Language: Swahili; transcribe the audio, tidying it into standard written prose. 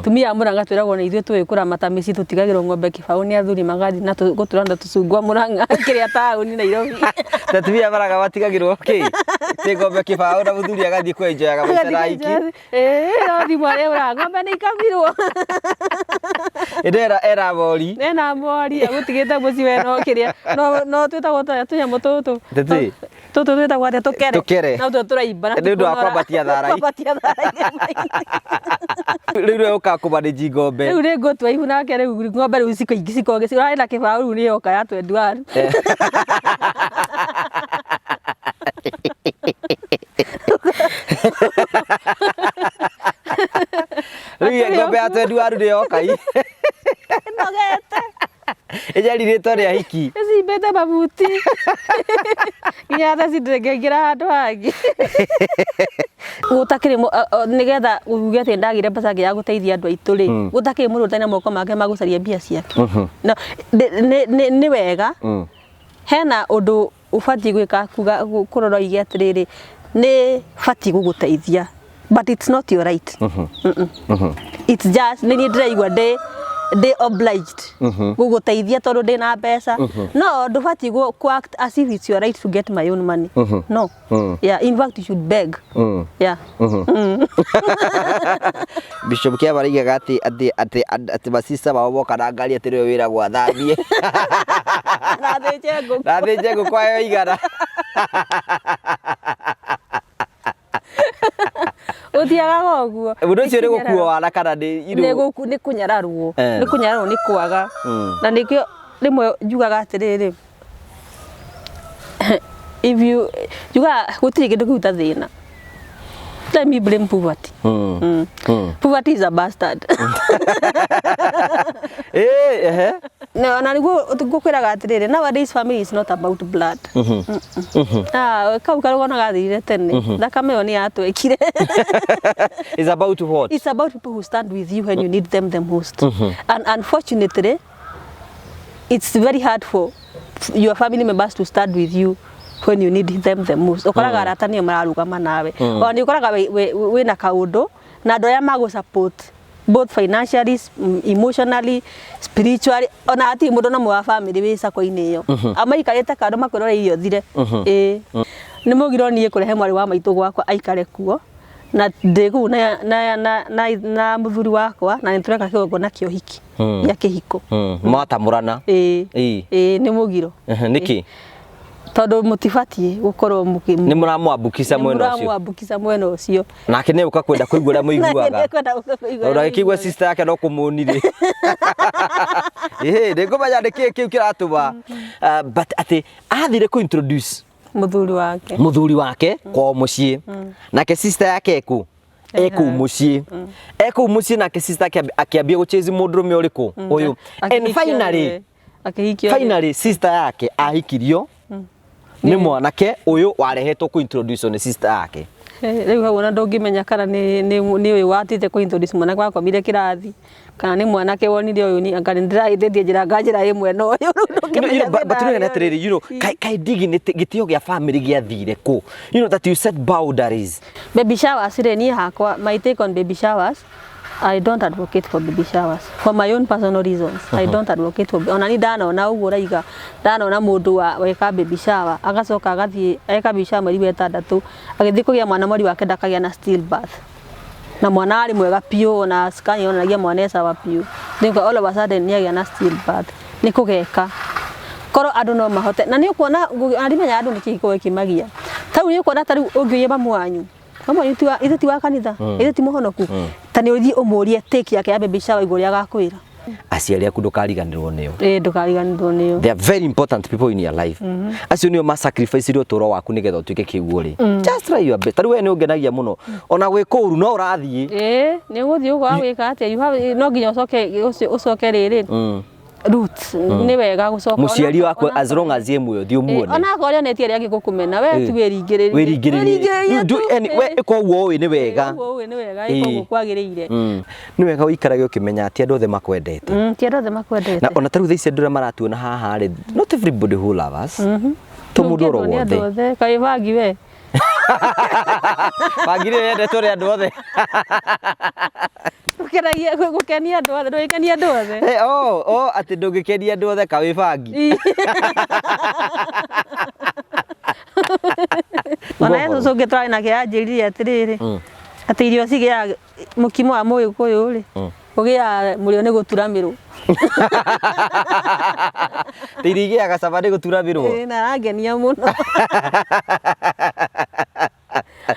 Tumia Muranga twiragwo ni ithuĩ tũĩ kũramata mĩciĩ tũtigagĩrwo ng'ombe kĩbaũ nĩ athuri magathi na gũtũranda tũcungwa Muranga kĩrĩa taũni Nairobi. Tumia Muranga batigagĩrwo kĩ tĩ ng'ombe kĩbaũ na mũthuri agathiĩ kwenjoyaga maita raiki. No thimũ arĩa ũra ng'ombe nĩ ikamirwo. Ĩndĩ era mori. Ena mori agũtigĩte mũciĩ we no kĩrĩa no twĩtagwo tũnyamũ tũtũ. Tũtũ twĩtagwo atĩa tũkere. Na tũraimba na nĩ ũndũ wa kwambatia tharai. Rĩu rĩu ũkakũmanĩji ng'ombe. Rĩu nĩ ngũtua ibu nake rĩu ng'ombe rĩu cikoingi ũrarĩ na kĩbaũ rĩu nĩ yoka ya twenduani. Rĩu ng'ombe ya twenduani nĩ yoka i. Nogete. Ĩnyarirĩtwo nĩ ahiki. Cimbĩte mabuti. Nginya tha cindĩngĩingĩra handũ hangĩ. Gũtakĩrĩ nĩgetha uge atĩ ndagire mbeca ya gũteithia andũ aitũ rĩ gũtakĩrĩ mũndũ ũtarĩ na moko make ma gũcaria mbia ciake. Nĩ wega hena ũndũ ũbatiĩ gwĩka kuga kũrora ige atĩrĩrĩ nĩ batiĩ gũgũteithia but it's not your right. It's just nĩ ndĩraigua they obliged gũgũteithia tondũ ndĩna mbeca. No ndũbatiĩ ku act as if it's your right to get my own money. No. Yeah, in fact you should beg. Yeah. Bishop Kĩama aigaga atĩ masista mao moka na ngari atĩ rĩo wĩra gwathamie. Nathĩnje ngũkũ ayo igana. Utiaga ũguo. Mũndũ ũcio nĩ gũkuo wana kana nĩ kũnyararwo. Nĩ kũnyararwo nĩ kwaga. Na nĩkĩo rĩmwe njugaga atĩrĩrĩ if you gũtirĩ kĩndũ kĩu ta thĩna. Let me blame poverty. Poverty is a bastard. No, na nĩguo ngũkwĩraga atĩrĩrĩ nowadays family is not about blood. Kau karũgano gathirire tene thakame ĩyo nĩ yatwekire. It's about what? It's about people who stand with you when you need them the most. And unfortunately it's very hard for your family members to stand with you when you need them the most. Ũkoraga arata nĩo mararũgama nawe. Ona nĩ ũkoraga wĩna kaũndũ na andũ arĩa magũ support both financially, emotionally, spiritually. Ona ati mũndũ na mwa family wĩ sako-inĩ ĩyo. Amaikarĩte kando makwĩrora irio thire. Nĩ mũgiro niĩ kũrehe mwarĩ wa maitũ gwakwa aikare kuo na ndĩgu na mũthuri wakwa na nĩtũreka kĩgongona kĩa ũhiki gĩa kĩhiko. Mwatamũrana. Nĩ mũgiro. Nĩkĩ? Tondũ mũtibatiĩ gũkorwo nĩ mũramwambukisa mwena ũcio. Mũramwambukisa mwena ũcio. Nake nĩ ũka kwenda kũigua ũrĩa mũiguaga. Ũrĩa akĩigua sister yake no kũmũnire. Nĩngũmenya nĩkĩ kĩu kĩratũma but atĩ athire kũ introduce mũthuri wake kwa mũciĩ. Nake sister yake ekũ mũciĩ nake sister akĩambia gũchase mũndũrũme ũrĩkũ ũyũ. And finally sister yake ahikirio nĩ mwanake ũyũ warehetwo ku introduce nĩ sister yake. Rĩu hau ona ndũngĩmenya kana nĩ ũyũ watĩte ku introduce mwanake wakomire kĩrathi kana nĩ mwanake wonire ũyũ ni anga ndĩraithĩtie njĩra ĩmwe no ũyũ. But you know atĩrĩrĩ you know kai dignity gĩtĩo gĩa family gĩathire kũ. You know that you set boundaries. Baby showers niĩ hakwa my take on baby showers. I don't advocate for baby showers for my own personal reasons. I don't advocate for ona ni ndanona ũguo raiga ndanona mũndũ weka baby shower agacoka agathie eka baby shower mweri wetandatũ agĩthie kũgĩa mwana mweri wake ndakagĩa na still birth na mwana ari mwega piũ na scan yonagia mwana esawa piũ then all of a sudden nĩagĩa na still birth nĩ kũgeka koro andũ no mahote na nĩ ũkuona arimenya andũ nĩ kĩhiko kĩmagia tau nĩ ũkuona tarĩu ũngĩoya mamu wanyu ithe ti wa kanitha ithe ti mũhonoku tani ũthiĩ ũmũrie take yake ya baby shower igũrĩa gakwĩra aciari aku ndũkariganĩrwo nĩo. Ndũkariganĩrwo nĩo. They are very important people in your life. Acio nĩo ma sacrifice ũtũũro waku nĩgetha ũtuĩke kĩguo rĩ. Just try your best. Tarĩu we nĩ ũngenagia mũno. Ona gwĩ kũũru no ũrathiĩ. Nĩ ũgũthiĩ ũgawĩka atĩa you have no nginya ũcoke rĩrĩ. Roots nĩ wega gũcoka mũciari wako as long as ye muoyo thi umuone ona akorĩa nĩ tiari yake gũkũmena we tu wĩringĩrĩrie we ĩkoguo nĩ wega ĩkoguo kwagĩrĩire nĩ wega ũikarage ũkĩmenya atĩ andũ othe makwendete ti andũ othe makwendete na ona tarũ thaici andũ maratuona haha rĩ not everybody who love us to mũndũ oro wothe kai vagi we vagi rĩ endetwo nĩ andũ othe gukenia andu othe ndugikenia andu othe ati ndungikenia andu othe kawi bangi ona Yesu ngitwari nake anjiririe atiriri ati irio cigia mukimo wa Mugikuyu ri ugia murio ni guturamirwo tirigia gacaba ni guturamirwo na arangenia muno